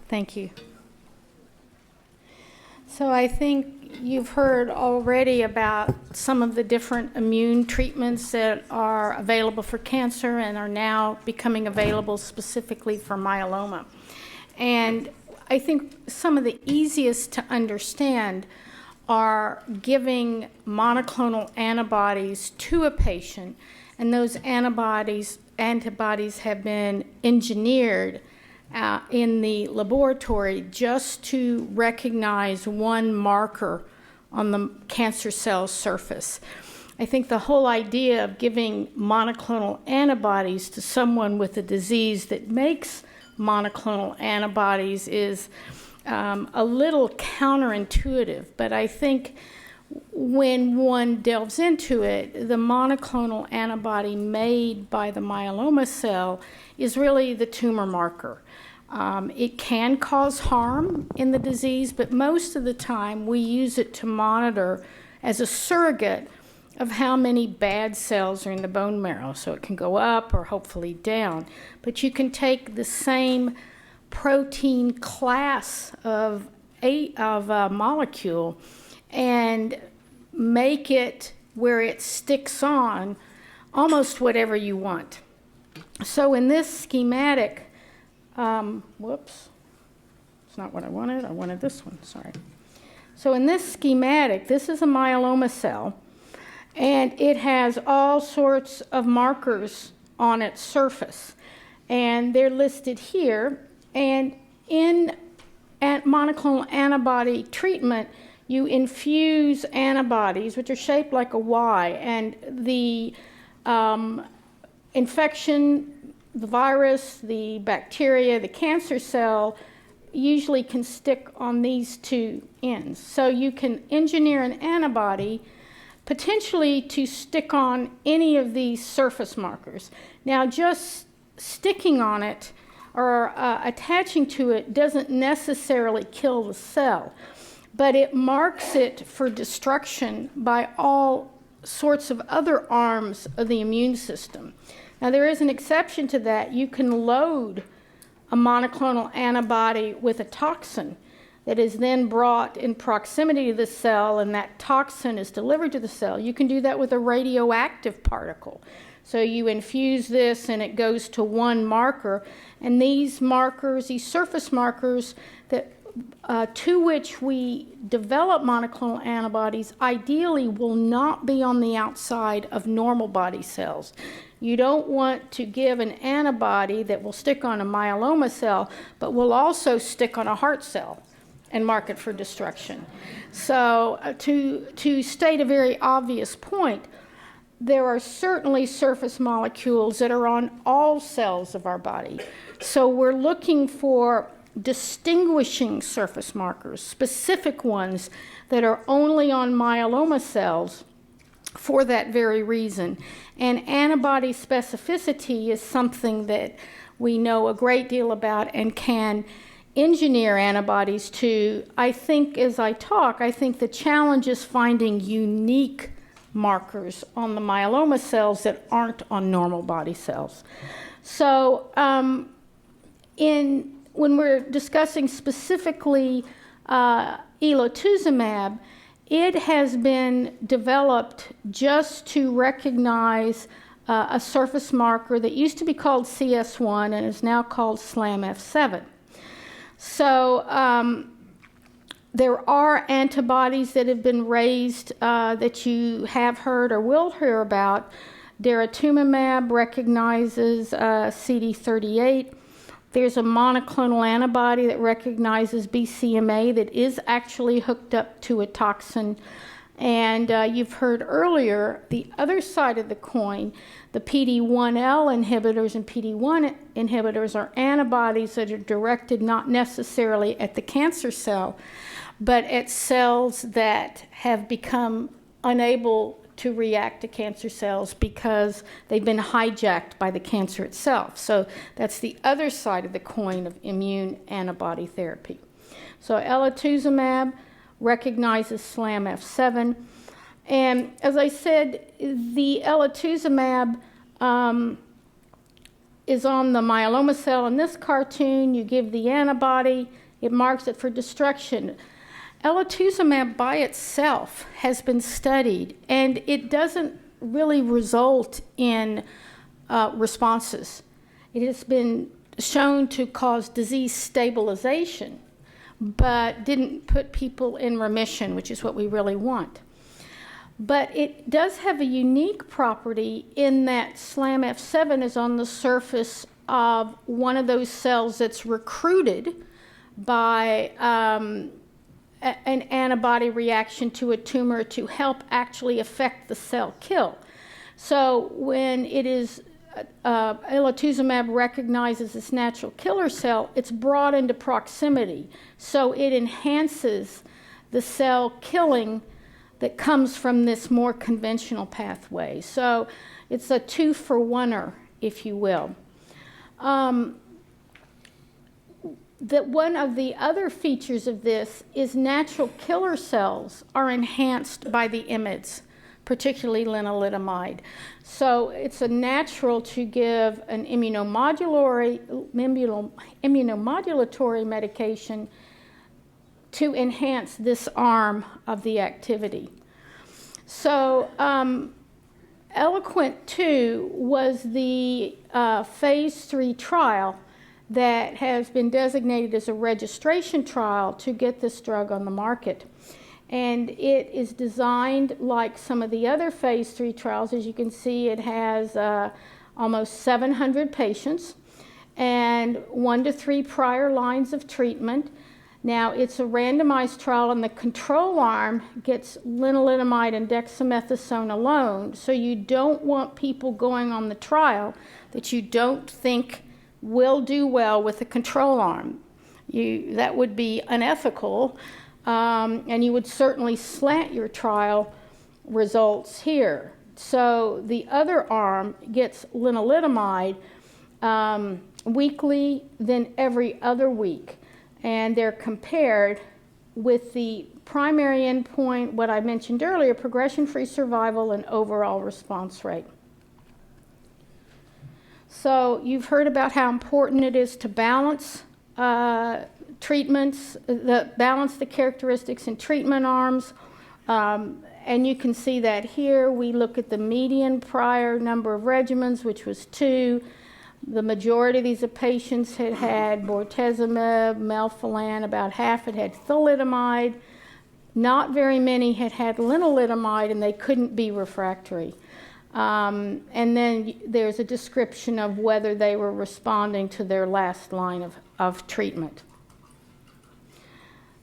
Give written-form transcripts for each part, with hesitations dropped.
Thank you. So I think you've heard already about some of the different immune treatments that are available for cancer and are now becoming available specifically for myeloma. And I think some of the easiest to understand are giving monoclonal antibodies to a patient, and those antibodies have been engineered in the laboratory just to recognize one marker on the cancer cell surface. I think the whole idea of giving monoclonal antibodies to someone with a disease that makes monoclonal antibodies is a little counterintuitive, but I think when one delves into it, the monoclonal antibody made by the myeloma cell is really the tumor marker. It can cause harm in the disease, but most of the time we use it to monitor as a surrogate of how many bad cells are in the bone marrow. So it can go up or hopefully down. But you can take the same protein class of a molecule and make it where it sticks on almost whatever you want. So in this schematic, whoops, it's not what I wanted this one, sorry. So in this schematic, this is a myeloma cell, and it has all sorts of markers on its surface, and they're listed here. And in monoclonal antibody treatment, you infuse antibodies, which are shaped like a Y, and the infection, the virus, the bacteria, the cancer cell usually can stick on these two ends. So you can engineer an antibody potentially to stick on any of these surface markers. Now, just sticking on it or attaching to it doesn't necessarily kill the cell, but it marks it for destruction by all sorts of other arms of the immune system. Now, there is an exception to that. You can load a monoclonal antibody with a toxin that is then brought in proximity to the cell, and that toxin is delivered to the cell. You can do that with a radioactive particle. So you infuse this and it goes to one marker, and these markers, these surface markers that to which we develop monoclonal antibodies, ideally will not be on the outside of normal body cells. You don't want to give an antibody that will stick on a myeloma cell, but will also stick on a heart cell and mark it for destruction. So to state a very obvious point, there are certainly surface molecules that are on all cells of our body. So we're looking for distinguishing surface markers, specific ones that are only on myeloma cells for that very reason. And antibody specificity is something that we know a great deal about and can engineer antibodies to. I think as I talk, I think the challenge is finding unique markers on the myeloma cells that aren't on normal body cells. So when we're discussing specifically Elotuzumab, it has been developed just to recognize a surface marker that used to be called CS1 and is now called SLAMF7. So there are antibodies that have been raised that you have heard or will hear about. Daratumumab recognizes CD38. There's a monoclonal antibody that recognizes BCMA that is actually hooked up to a toxin. And you've heard earlier the other side of the coin, the PD-1L inhibitors and PD-1 inhibitors are antibodies that are directed not necessarily at the cancer cell, but at cells that have become unable to react to cancer cells because they've been hijacked by the cancer itself. So that's the other side of the coin of immune antibody therapy. So Elotuzumab recognizes SLAMF7. And as I said, the Elotuzumab is on the myeloma cell in this cartoon. You give the antibody, it marks it for destruction. Elotuzumab by itself has been studied, and it doesn't really result in responses. It has been shown to cause disease stabilization, but didn't put people in remission, which is what we really want. But it does have a unique property in that SLAM-F7 is on the surface of one of those cells that's recruited by an antibody reaction to a tumor to help actually affect the cell kill. So when it is elotuzumab recognizes this natural killer cell, it's brought into proximity. So it enhances the cell killing that comes from this more conventional pathway. So it's a two-for-oneer, if you will. That one of the other features of this is natural killer cells are enhanced by the IMiDs, particularly lenalidomide. So it's a natural to give an immunomodulatory medication to enhance this arm of the activity. So Eloquent 2 was the phase 3 trial that has been designated as a registration trial to get this drug on the market. And it is designed like some of the other phase 3 trials. As you can see, it has almost 700 patients and 1 to 3 prior lines of treatment. Now, it's a randomized trial, and the control arm gets lenalidomide and dexamethasone alone. So you don't want people going on the trial that you don't think will do well with the control arm. That would be unethical, and you would certainly slant your trial results here. So the other arm gets lenalidomide weekly, then every other week. And they're compared with the primary endpoint, what I mentioned earlier, progression-free survival and overall response rate. So you've heard about how important it is to balance treatments, balance the characteristics in treatment arms. And you can see that here. We look at the median prior number of regimens, which was 2. The majority of these patients had had bortezomib, melphalan, about half had had thalidomide. Not very many had had lenalidomide, and they couldn't be refractory. And then there's a description of whether they were responding to their last line of treatment.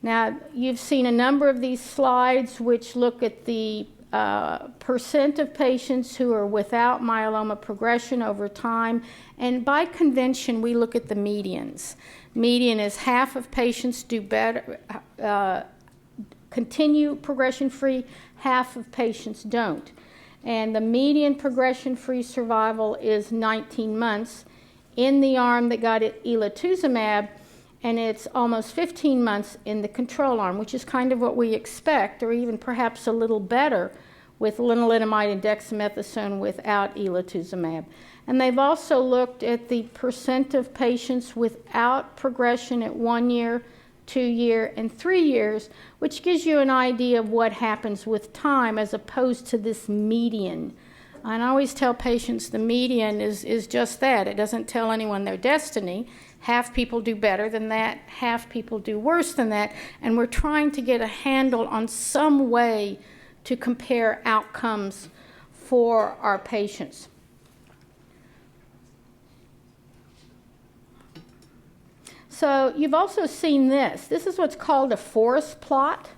Now, you've seen a number of these slides which look at the percent of patients who are without myeloma progression over time. And by convention, we look at the medians. Median is half of patients do better, continue progression-free, half of patients don't. And the median progression-free survival is 19 months in the arm that got elotuzumab, and it's almost 15 months in the control arm, which is kind of what we expect, or even perhaps a little better with lenalidomide and dexamethasone without elotuzumab. And they've also looked at the percent of patients without progression at 1 year, 2 year, and 3 years, which gives you an idea of what happens with time as opposed to this median. And I always tell patients the median is just that. It doesn't tell anyone their destiny. Half people do better than that, half people do worse than that, and we're trying to get a handle on some way to compare outcomes for our patients. So you've also seen this. This is what's called a forest plot,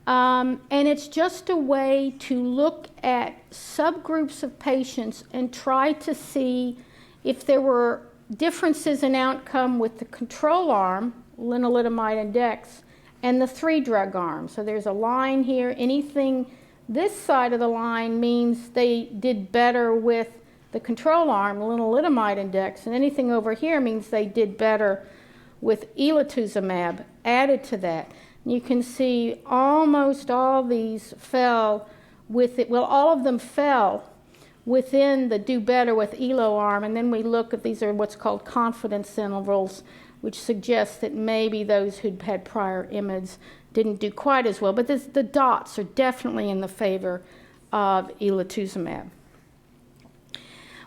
and it's just a way to look at subgroups of patients and try to see if there were differences in outcome with the control arm, lenalidomide and dex, and the 3-drug arm. So there's a line here. Anything this side of the line means they did better with the control arm, lenalidomide and dex, and anything over here means they did better with elotuzumab added to that. And you can see almost all these fell with it. Well, all of them fell within the do better with ELO arm, and then we look at these are what's called confidence intervals, which suggests that maybe those who'd had prior IMiDs didn't do quite as well. But the dots are definitely in the favor of elotuzumab.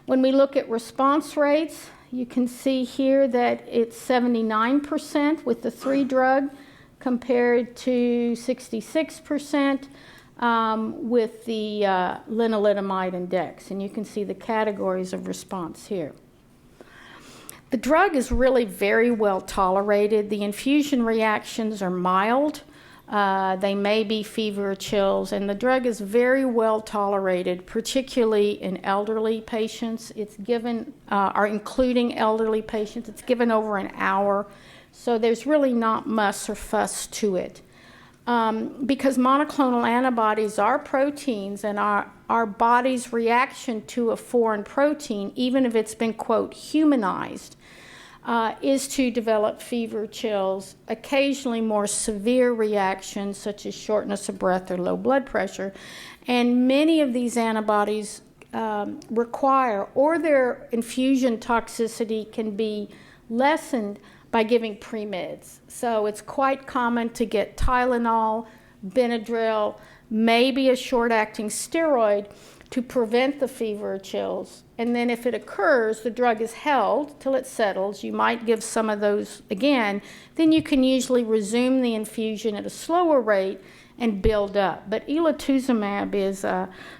When we look at response rates, you can see here that it's 79% with the 3 drug compared to 66% with the lenalidomide and dex. And you can see the categories of response here. The drug is really very well tolerated. The infusion reactions are mild. They may be fever or chills, and the drug is very well tolerated, particularly in elderly patients. It's given, or including elderly patients, it's given over an hour, so there's really not muss or fuss to it. Because monoclonal antibodies are proteins, and our body's reaction to a foreign protein, even if it's been, quote, humanized, is to develop fever, chills, occasionally more severe reactions such as shortness of breath or low blood pressure. And many of these antibodies require, or their infusion toxicity can be lessened by giving pre-meds. So it's quite common to get Tylenol, Benadryl, maybe a short-acting steroid to prevent the fever or chills. And then if it occurs, the drug is held till it settles. You might give some of those again. Then you can usually resume the infusion at a slower rate and build up. But elotuzumab is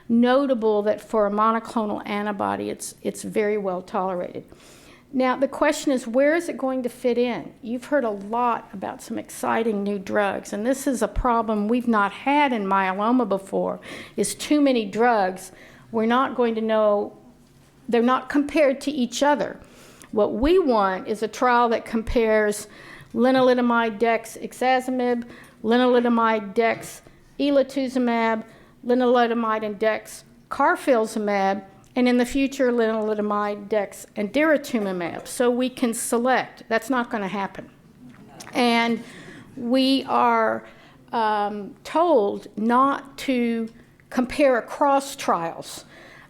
notable that for a monoclonal antibody, it's very well tolerated. Now, the question is, where is it going to fit in? You've heard a lot about some exciting new drugs, and this is a problem we've not had in myeloma before, is too many drugs. We're not going to know, they're not compared to each other. What we want is a trial that compares lenalidomide, dex, ixazomib, lenalidomide, dex, elotuzumab, lenalidomide and dex, carfilzomab, and in the future, lenalidomide, dex, and daratumumab. So we can select. That's not going to happen. And we are told not to compare across trials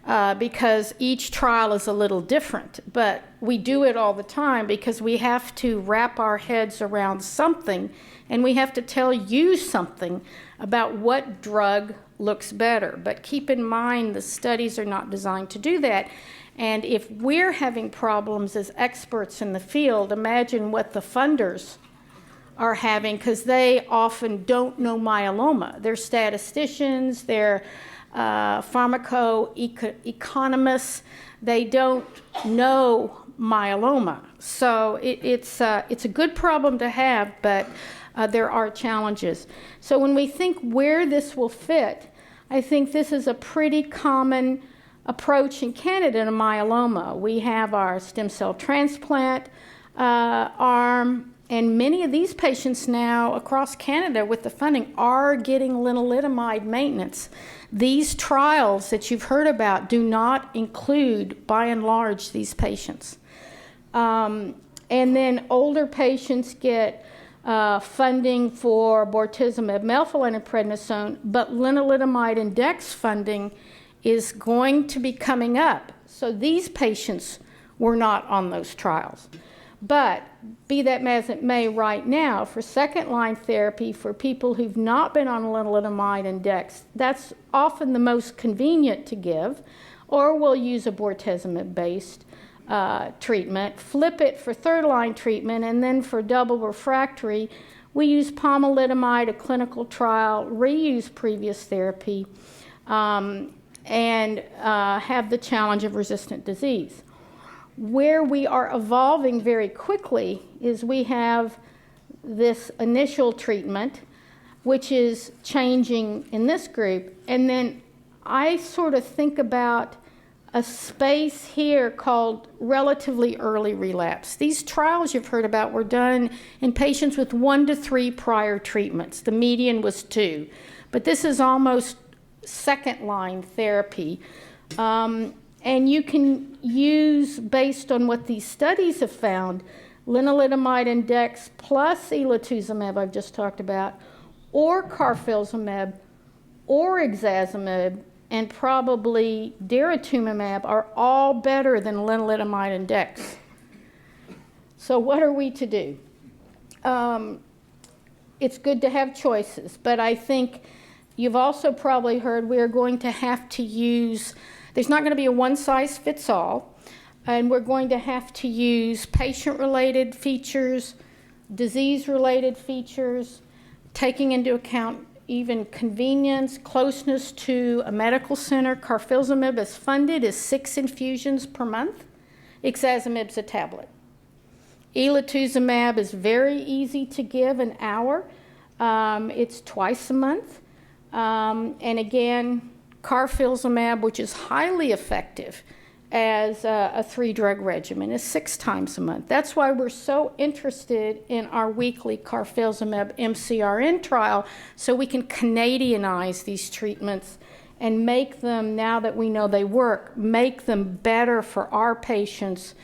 because each trial is a little different. But we do it all the time because we have to wrap our heads around something, and we have to tell you something about what drug looks better. But keep in mind, the studies are not designed to do that. And if we're having problems as experts in the field, imagine what the funders are having, because they often don't know myeloma. They're statisticians, they're pharmacoeconomists. They don't know myeloma. So it's a good problem to have, but there are challenges. So when we think where this will fit, I think this is a pretty common approach in Canada to myeloma. We have our stem cell transplant arm, and many of these patients now across Canada with the funding are getting lenalidomide maintenance. These trials that you've heard about do not include, by and large, these patients. And then older patients get funding for bortezomib, melphalan, and prednisone, but lenalidomide and dex funding is going to be coming up. So these patients were not on those trials. But be that as it may, right now, for second-line therapy for people who've not been on lenalidomide and dex, that's often the most convenient to give, or we'll use a bortezomib-based treatment, flip it for third-line treatment, and then for double refractory, we use pomalidomide, a clinical trial, reuse previous therapy, and have the challenge of resistant disease. Where we are evolving very quickly is we have this initial treatment, which is changing in this group, and then I sort of think about a space here called relatively early relapse. These trials you've heard about were done in patients with 1 to 3 prior treatments. The median was 2. But this is almost second-line therapy. And you can use, based on what these studies have found, lenalidomide and dex plus elotuzumab I've just talked about, or carfilzomab, or ixazomib, and probably daratumumab are all better than lenalidomide and dex. So what are we to do? It's good to have choices, but I think you've also probably heard we are going to have to use, there's not going to be a one-size-fits-all, and we're going to have to use patient-related features, disease-related features, taking into account even convenience, closeness to a medical center. Carfilzomib is funded as 6 infusions per month. Ixazomib's a tablet. Elotuzumab is very easy to give, an hour. It's twice a month. And again, carfilzomab, which is highly effective as a 3-drug regimen, is 6 times a month. That's why we're so interested in our weekly carfilzomab MCRN trial, so we can Canadianize these treatments and make them, now that we know they work, make them better for our patients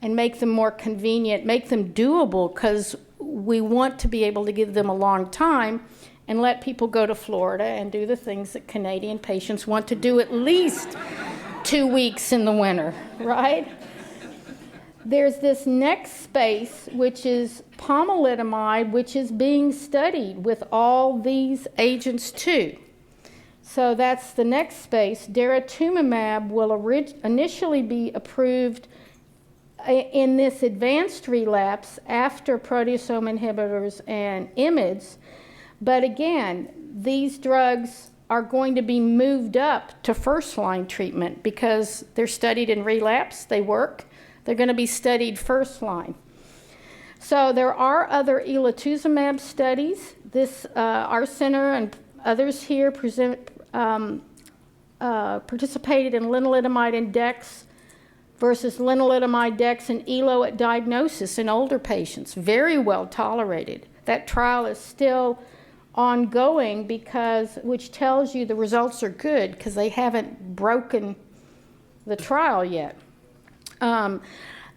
and make them more convenient, make them doable, because we want to be able to give them a long time and let people go to Florida and do the things that Canadian patients want to do at least 2 weeks in the winter, right? There's this next space, which is pomalidomide, which is being studied with all these agents too. So that's the next space. Daratumumab will initially be approved in this advanced relapse after proteasome inhibitors and IMiDs. But again, these drugs are going to be moved up to first-line treatment because they're studied in relapse, they work. They're going to be studied first-line. So there are other elotuzumab studies. Our center and others here participated in lenalidomide and dex versus lenalidomide, dex, and elo at diagnosis in older patients. Very well tolerated. That trial is still ongoing, which tells you the results are good because they haven't broken the trial yet.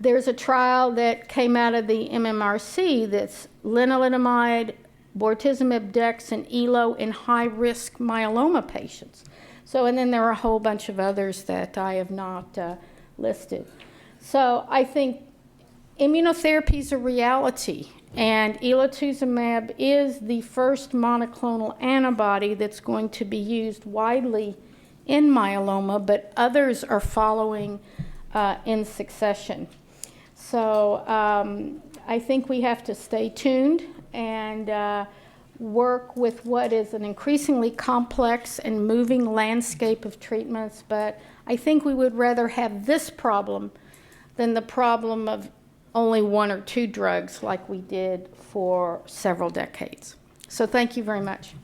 There's a trial that came out of the MMRC that's lenalidomide, bortezomib, dex, and elo in high-risk myeloma patients. So, and then there are a whole bunch of others that I have not listed. So I think immunotherapy is a reality, and elotuzumab is the first monoclonal antibody that's going to be used widely in myeloma, but others are following in succession. So I think we have to stay tuned and work with what is an increasingly complex and moving landscape of treatments, but I think we would rather have this problem than the problem of only 1 or 2 drugs like we did for several decades. So thank you very much.